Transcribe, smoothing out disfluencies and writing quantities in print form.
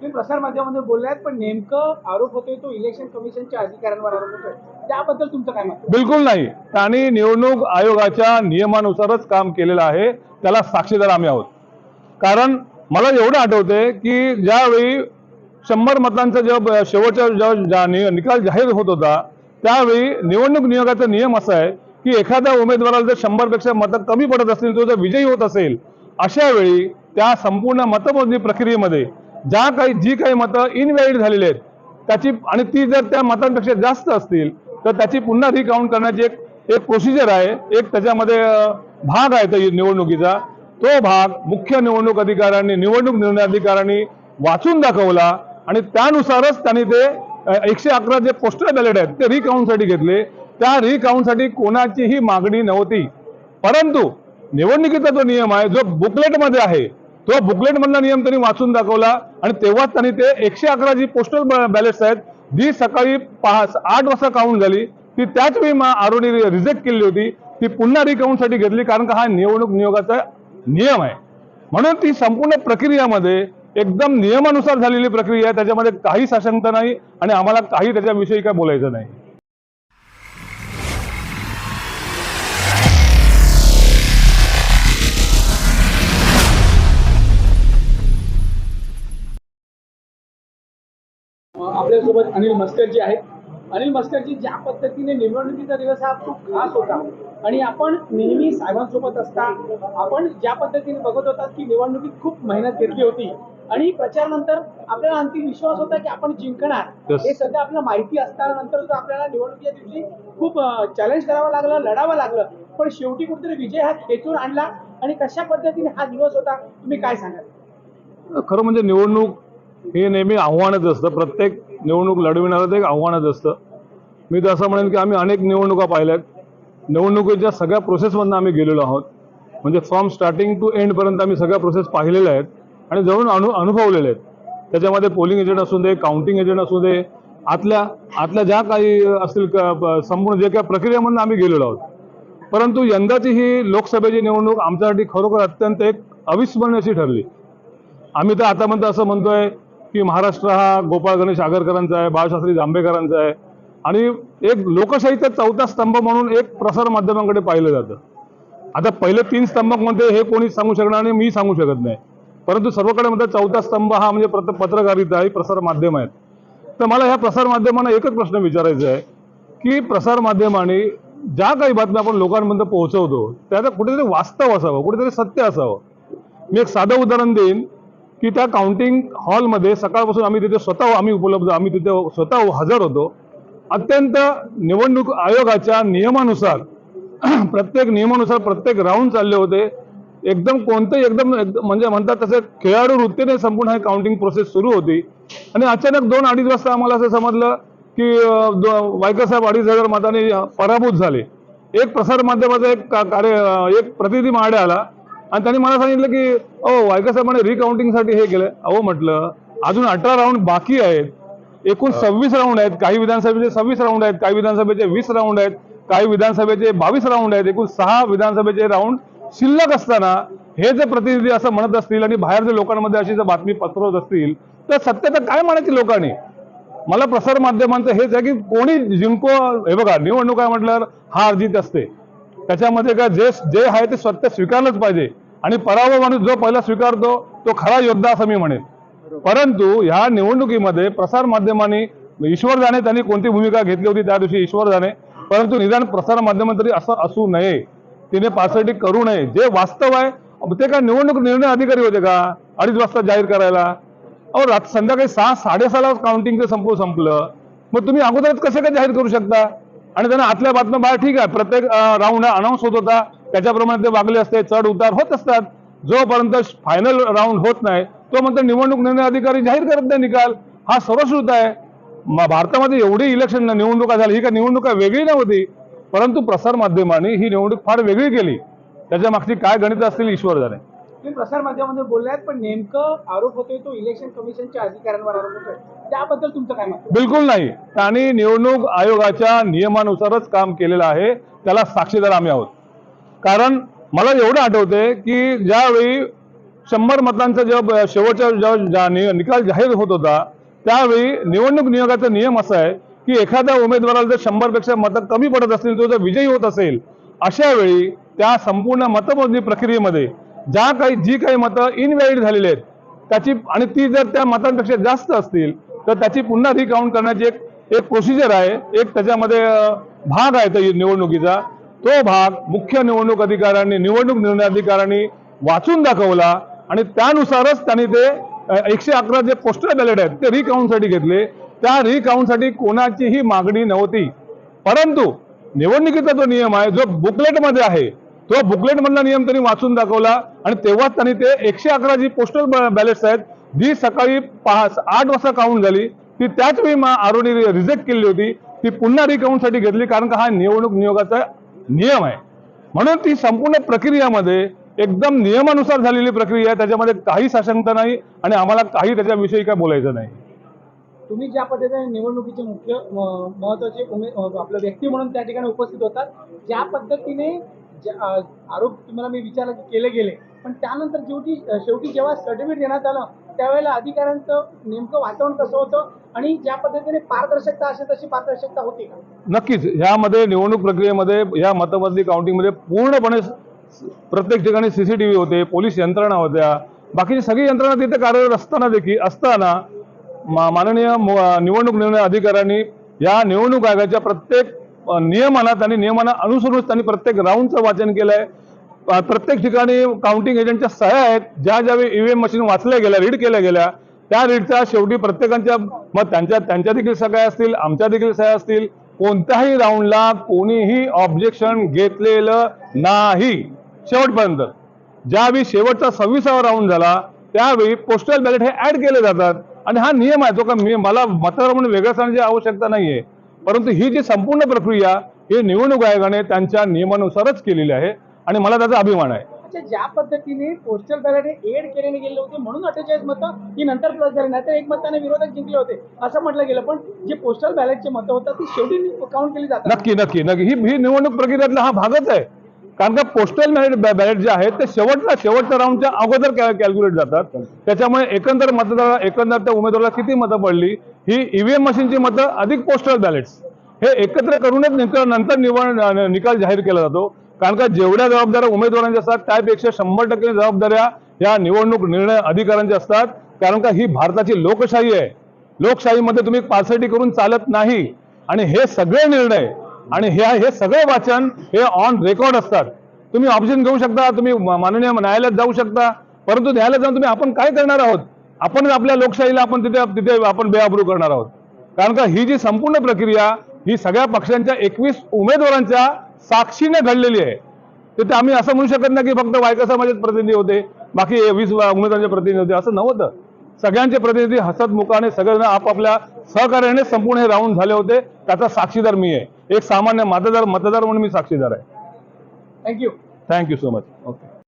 तुम्ही प्रसार माध्यमामध्ये बोललात, पण नेमकं आरोप होतोय तो इलेक्शन कमिशनच्या अधिकाऱ्यांवर आरोप होतोय, त्याबद्दल तुमचं काय मत आहे? बिलकुल नाही. त्यांनी निवडणूक आयोगाच्या नियमानुसारच काम केलेलं आहे, त्याला साक्षीदार आम्ही आहोत. कारण मला एवढं आठवतंय की ज्यावेळी 100 मतांचा जेव्हा शेवटचा निकाल जाहीर होत होता, त्यावेळी निवडणूक नियोगाचा नियम असा आहे की एखाद्या उमेदवाराला जर 100 पेक्षा मतं कमी पडत असतील, तो जर विजयी होत असेल, अशा वेळी त्या संपूर्ण मतमोजणी प्रक्रियेमध्ये जी काही मतं इनव्हॅलिड झालेली आहेत त्याची, आणि ती जर त्या मतांपेक्षा जास्त असतील तर त्याची पुन्हा रिकाउंट करण्याची एक प्रोसिजर आहे, एक त्याच्यामध्ये भाग आहे त्या निवडणुकीचा. तो भाग मुख्य निवडणूक अधिकाऱ्यांनी, निवडणूक निर्णय अधिकाऱ्यांनी वाचून दाखवला आणि त्यानुसारच त्यांनी ते 111 जे पोस्टल बॅलेट आहेत ते रिकाउंटसाठी घेतले. त्या रिकाउंटसाठी कोणाचीही मागणी नव्हती, परंतु निवडणुकीचा जो नियम आहे, जो बुकलेटमध्ये आहे, तो बुकलेटमधला नियम त्यांनी वाचून दाखवला आणि तेव्हाच त्यांनी ते 111 जी पोस्टल बॅलेट्स आहेत, जी सकाळी 8 वाजता काउंट झाली, ती त्याच वेळी आरोनी रिजेक्ट केली होती, ती पुन्हा रिकाउंटसाठी घेतली, कारण का हा निवडणूक नियोगाचा नियम आहे. म्हणून ती संपूर्ण प्रक्रियामध्ये एकदम नियमानुसार झालेली प्रक्रिया आहे, त्याच्यामध्ये काही साशंकता नाही आणि आम्हाला काही त्याच्याविषयी काय बोलायचं नाही. आपल्यासोबत अनिल मस्करजी आहेत. अनिल मस्करजी, ज्या पद्धतीने निवडणुकीचा दिवस हा खूप खास होता आणि आपण नेहमी साहेबांसोबत असता, आपण ज्या पद्धतीने बघत होता की निवडणुकीत खूप मेहनत घेतली होती आणि प्रचारानंतर आपल्याला अंतिम विश्वास होता की आपण जिंकणार. हे सध्या आपल्याला माहिती असताना सुद्धा आपल्याला निवडणुकीच्या दिवशी खूप चॅलेंज करावं लागलं, लढावं लागलं, पण शेवटी कुठेतरी विजय हा खेचून आणला. आणि कशा पद्धतीने हा दिवस होता, तुम्ही काय सांगाल? खरं म्हणजे निवडणूक हे नेहमी आव्हानच असतं, प्रत्येक निवडणूक लढविणारं एक आव्हानच असतं. मी तर असं म्हणेन की आम्ही अनेक निवडणुका पाहिल्यात, निवडणुकीच्या सगळ्या प्रोसेसमधून आम्ही गेलेलो आहोत. म्हणजे फ्रॉम स्टार्टिंग टू एंडपर्यंत आम्ही सगळ्या प्रोसेस पाहिलेल्या आहेत आणि जवळून अनुभवलेले आहेत. त्याच्यामध्ये पोलिंग एजंट असू दे, काउंटिंग एजंट असू दे, आतल्या ज्या काही असतील संपूर्ण जे काही प्रक्रियेमधून आम्ही गेलेलो आहोत. परंतु यंदाची ही लोकसभेची निवडणूक आमच्यासाठी खरोखर अत्यंत एक अविस्मरणीय अशी ठरली. आम्ही तर आतापर्यंत असं म्हणतोय की महाराष्ट्र हा गोपाळ गणेश आगरकरांचा आहे, बाळशास्त्री जांभेकरांचा आहे आणि एक लोकशाहीचा चौथा स्तंभ म्हणून एक प्रसार माध्यमांकडे पाहिलं जातं. आता पहिले 3 स्तंभ कोणते हे कोणी सांगू शकणार आणि मी सांगू शकत नाही, परंतु सर्वकडे म्हणतात चौथा स्तंभ हा म्हणजे पत्रकारिता ही प्रसार माध्यम आहेत. तर मला ह्या प्रसार माध्यमांना एकच प्रश्न विचारायचा आहे की प्रसार माध्यमांनी ज्या काही बातम्या आपण लोकांपर्यंत पोहोचवतो त्याचं कुठेतरी वास्तव असावं, कुठेतरी सत्य असावं. मी एक साधं उदाहरण देईन की त्या काउंटिंग हॉलमध्ये सकाळपासून आम्ही तिथे स्वतः हजर होतो. अत्यंत निवडणूक आयोगाच्या नियमानुसार प्रत्येक राऊंड चालले होते. एकदम म्हणजे म्हणतात तसे खेळाडू वृत्तीने संपूर्ण हे काउंटिंग प्रोसेस सुरू होती आणि अचानक 2-2:30 वाजता आम्हाला असं समजलं की वायकर साहेब 2,500 मतांनी पराभूत झाले. एक प्रसार माध्यमाचा एक प्रतिनिधी माझ्याकडे आला आणि त्यांनी मला सांगितलं की वायकर साहेबांनी रिकाउंटिंगसाठी हे केलं. म्हटलं अजून 18 राऊंड बाकी आहेत, एकूण 26 राऊंड आहेत. काही विधानसभेचे 26 राऊंड आहेत, काही विधानसभेचे 20 राऊंड आहेत, काही विधानसभेचे 22 राऊंड आहेत. एकूण 6 विधानसभेचे राऊंड शिल्लक असताना हे जे प्रतिनिधी असं म्हणत असतील आणि बाहेरच्या लोकांमध्ये अशी जर बातमी पसरवत असतील तर सत्यता काय म्हणायची लोकांनी? मला प्रसार माध्यमांचं हेच आहे की कोणी जिंको, हे बघा निवडणुका म्हटल्यावर हार जीत असते, त्याच्यामध्ये काय जे आहे ते सत्य स्वीकारलंच पाहिजे आणि पराभव माणूस जो पहिला स्वीकारतो तो खरा योद्धा असं मी म्हणेन. परंतु ह्या निवडणुकीमध्ये प्रसार माध्यमांनी, ईश्वर जाणे त्यांनी कोणती भूमिका घेतली होती त्या दिवशी ईश्वर जाणे, परंतु निदान प्रसार माध्यमात तरी असं असू नये, तिने पार्सलिटी करू नये. जे वास्तव आहे ते काय निवडणूक निर्णय अधिकारी होते का 2:30 वाजता जाहीर करायला? संध्याकाळी 6-6:30 काउंटिंगचं संपलं, मग तुम्ही अगोदरच कसे काय जाहीर करू शकता? आणि त्यांना आतल्या बातम्या बाहेर, ठीक आहे प्रत्येक राऊंड अनाऊन्स होत होता, त्याच्याप्रमाणे ते वागले असते, चढ उतार होत असतात. जोपर्यंत फायनल राऊंड होत नाही तो म्हणतो निवडणूक निर्णय अधिकारी जाहीर करत नाही निकाल. हा सर्वश्रुत आहे. भारतामध्ये एवढी इलेक्शन निवडणुका झाली, ही काय निवडणुका वेगळी नव्हती, परंतु प्रसार माध्यमांनी ही निवडणूक फार वेगळी केली. त्याच्या मागची काय गणित असतील ईश्वर जाणे. तुम्ही प्रसार माध्यमामध्ये बोललात, पण नेमकं आरोप होतोय तो इलेक्शन कमिशनच्या अधिकाऱ्यांवर आरोप होतोय, त्याबद्दल तुमचं काय मत? बिलकुल नाही. त्यांनी निवडणूक आयोगाच्या नियमानुसारच काम केलेलं आहे, त्याला साक्षीदार आम्ही आहोत. कारण मला एवढं आठवतंय की ज्यावेळी 100 मतांचा जेव्हा शेवटचा जेव्हा निकाल जाहीर होत होता त्यावेळी निवडणूक नियोगाचा नियम असा आहे की एखाद्या उमेदवाराला जर 100 पेक्षा मतं कमी पडत असतील, तो जर विजयी होत असेल, अशा वेळी त्या संपूर्ण मतमोजणी प्रक्रियेमध्ये जी काही मतं इनव्हॅलिड झालेली आहेत त्याची, आणि ती जर त्या मतांपेक्षा जास्त असतील तर त्याची पुन्हा रिकाउंट करण्याची एक प्रोसिजर आहे, एक त्याच्यामध्ये भाग आहे त्या निवडणुकीचा. तो भाग मुख्य निवडणूक अधिकाऱ्यांनी, निवडणूक निर्णय अधिकाऱ्यांनी वाचून दाखवला आणि त्यानुसारच त्यांनी ते 111 जे पोस्टल बॅलेट आहेत ते रिकाउंटसाठी घेतले. त्या रिकाउंटसाठी कोणाचीही मागणी नव्हती, परंतु निवडणुकीचा जो नियम आहे, जो बुकलेटमध्ये आहे, तो बुकलेटमधला नियम त्यांनी वाचून दाखवला आणि तेव्हाच त्यांनी ते 111 जी पोस्टल बॅलेट्स आहेत जी सकाळी 8 वाजता काउंट झाली, ती त्याच वेळी आरोनी रिजेक्ट केली होती, ती पुन्हा रिकाउंटसाठी घेतली, कारण का हा निवडणूक नियोगाचा नियम आहे. म्हणून ती संपूर्ण प्रक्रियामध्ये एकदम नियमानुसार झालेली प्रक्रिया आहे, त्याच्यामध्ये काही साशंकता नाही आणि आम्हाला काही त्याच्याविषयी काय बोलायचं नाही. तुम्ही ज्या पद्धतीने निवडणुकीचे मुख्य महत्वाचे आपलं व्यक्ती म्हणून त्या ठिकाणी उपस्थित होतात, ज्या पद्धतीने आरोप तुम्हाला मी विचारला की केले गेले, पण त्यानंतर शेवटी जेव्हा सर्टिफिकेट देण्यात आलं त्यावेळेला अधिकाऱ्यांचं नेमकं वातावरण कसं होतं आणि ज्या पद्धतीने पारदर्शकता असेल तशी पारदर्शकता होती का? नक्कीच ह्यामध्ये निवडणूक प्रक्रियेमध्ये या मतमोजणी काउंटिंगमध्ये पूर्णपणे प्रत्येक ठिकाणी CCTV होते, पोलीस यंत्रणा होत्या, बाकीची सगळी यंत्रणा तिथे कार्यरत असताना माननीय निवडणूक निर्णय अधिकाऱ्यांनी या निवडणूक आयोगाच्या प्रत्येक नियमांना अनुसरून त्यांनी प्रत्येक राऊंडचं वाचन केलंय. प्रत्येक ठिकाणी काउंटिंग एजंटच्या सह्या आहेत, ज्यावेळी EVM मशीन वाचल्या गेल्या, रीड केल्या गेल्या, त्या रीडच्या शेवटी प्रत्येकांच्या मग त्यांच्या देखील सह्या असतील, आमच्या देखील सह्या असतील. कोणत्याही राऊंडला कोणीही ऑब्जेक्शन घेतलेलं नाही शेवटपर्यंत. ज्यावेळी शेवटचा 26वा राऊंड झाला त्यावेळी पोस्टल बॅलेट हे ऍड केले जातात आणि हा नियम आहे. तो का मला मतदार म्हणून वेगळं सांगण्याची आवश्यकता नाहीये, परंतु ही जी संपूर्ण प्रक्रिया ही निवडणूक आयोगाने त्यांच्या नियमानुसारच केलेली आहे आणि मला त्याचा अभिमान आहे. अच्छा, ज्या पद्धतीने पोस्टल बॅलेट हे एड केले गेले होते म्हणून 48 मतं ही नंतर प्लस झाली, नाही तर 1 मताने विरोधक जिंकले होते असं म्हटलं गेलं, पण जे पोस्टल बॅलेटचे मतं होतात ती शेवटी काउंट केली जातात. नक्की ही निवडणूक प्रक्रियेतला हा भागच आहे, कारण का पोस्टल बॅलेट जे आहेत ते शेवटच्या राऊंडच्या अगोदर कॅल्क्युलेट जातात. त्याच्यामुळे एकंदर त्या उमेदवाराला किती मतं पडली ही EVM मशीनची मतं अधिक पोस्टल बॅलेट्स हे एकत्र करूनच नंतर निकाल जाहीर केला जातो. कारण का जेवढ्या जबाबदाऱ्या उमेदवारांच्या असतात त्यापेक्षा 100% जबाबदाऱ्या या निवडणूक निर्णय अधिकाऱ्यांच्या असतात, कारण का ही भारताची लोकशाही आहे. लोकशाहीमध्ये तुम्ही पार्सॅलिटी करून चालत नाही आणि हे सगळे निर्णय आणि हे सगळे वाचन हे ऑन रेकॉर्ड असतात. तुम्ही ऑप्शन घेऊ शकता, तुम्ही माननीय न्यायालयात जाऊ शकता, परंतु न्यायालयात जाऊन तुम्ही आपण काय करणार आहोत? आपण आपल्या लोकशाहीला आपण तिथे आपण बेआबरू करणार आहोत. कारण का ही जी संपूर्ण प्रक्रिया ही सगळ्या पक्षांच्या 21 उमेदवारांच्या साक्षीने घडलेली आहे. तिथे आम्ही असं म्हणू शकत नाही की फक्त वायका समाजाचे प्रतिनिधी होते, बाकी 20 उमेदवारांचे प्रतिनिधी होते, असं नव्हतं. सगळ्यांचे प्रतिनिधी हसतमुखाने सगळेजण आपापल्या सहकार्याने संपूर्ण हे राऊंड झाले होते. त्याचा साक्षीदार मी आहे, एक सामान्य मतदार म्हणून मी साक्षीदार आहे. Thank you thank you so much. Okay.